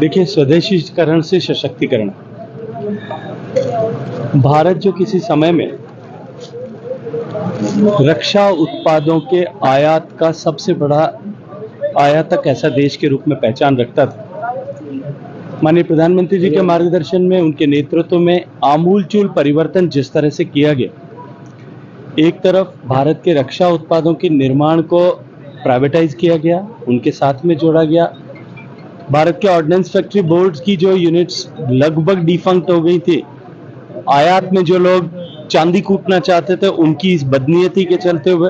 देखिए, स्वदेशीकरण से सशक्तिकरण। भारत जो किसी समय में रक्षा उत्पादों के आयात का सबसे बड़ा आयातक ऐसा देश के रूप में पहचान रखता था, माननीय प्रधानमंत्री जी के मार्गदर्शन में, उनके नेतृत्व में आमूलचूल परिवर्तन जिस तरह से किया गया, एक तरफ भारत के रक्षा उत्पादों के निर्माण को प्राइवेटाइज किया गया, उनके साथ में जोड़ा गया। भारत के ऑर्डिनेंस फैक्ट्री बोर्ड्स की जो यूनिट्स लगभग डिफंक्ट हो गई थी, आयात में जो लोग चांदी कूटना चाहते थे, उनकी इस बदनीयती के चलते हुए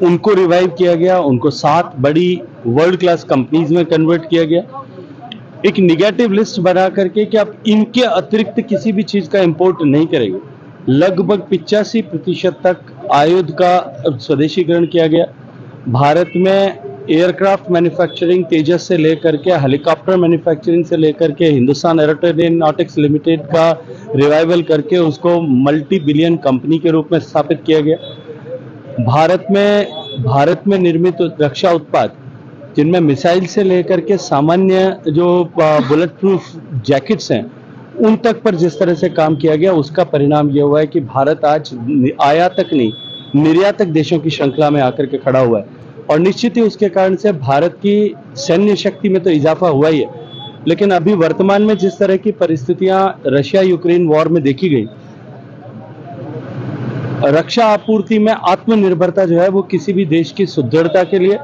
उनको रिवाइव किया गया, उनको 7 बड़ी वर्ल्ड क्लास कंपनीज में कन्वर्ट किया गया। एक निगेटिव लिस्ट बना करके कि आप इनके अतिरिक्त किसी भी चीज का इंपोर्ट नहीं करेंगे। लगभग 85% तक आयुध का स्वदेशीकरण किया गया। भारत में एयरक्राफ्ट मैन्युफैक्चरिंग तेजस से लेकर के हेलीकॉप्टर मैन्युफैक्चरिंग से लेकर के हिंदुस्तान एरोनॉटिक्स लिमिटेड का रिवाइवल करके उसको मल्टी बिलियन कंपनी के रूप में स्थापित किया गया। भारत में निर्मित रक्षा उत्पाद, जिनमें मिसाइल से लेकर के सामान्य जो बुलेट प्रूफ जैकेट्स हैं, उन तक पर जिस तरह से काम किया गया, उसका परिणाम यह हुआ है कि भारत आज आयातक नहीं, निर्यातक देशों की श्रृंखला में आकर के खड़ा हुआ है। और निश्चित ही उसके कारण से भारत की सैन्य शक्ति में तो इजाफा हुआ ही है, लेकिन अभी वर्तमान में जिस तरह की परिस्थितियां रशिया यूक्रेन वॉर में देखी गई, रक्षा आपूर्ति में आत्मनिर्भरता जो है वो किसी भी देश की सुदृढ़ता के लिए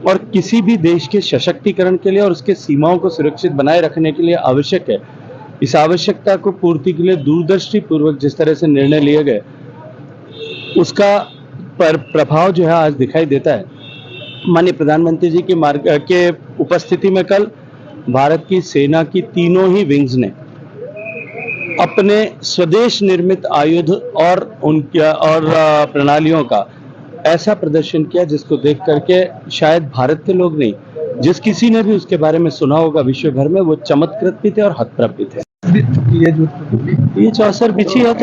और किसी भी देश के सशक्तिकरण के लिए और उसके सीमाओं को सुरक्षित बनाए रखने के लिए आवश्यक है। इस आवश्यकता को पूर्ति के लिए दूरदृष्टि पूर्वक जिस तरह से निर्णय लिए गए, उसका प्रभाव जो है आज दिखाई देता है। माननीय प्रधानमंत्री जी के उपस्थिति में कल भारत की सेना की तीनों ही विंग्स ने अपने स्वदेश निर्मित आयुध और प्रणालियों का ऐसा प्रदर्शन किया जिसको देख करके शायद भारत के लोग नहीं, जिस किसी ने भी उसके बारे में सुना होगा विश्व भर में, वो चमत्कृत भी थे और हतप्रभ भी थे। ये चौसर बिछी है।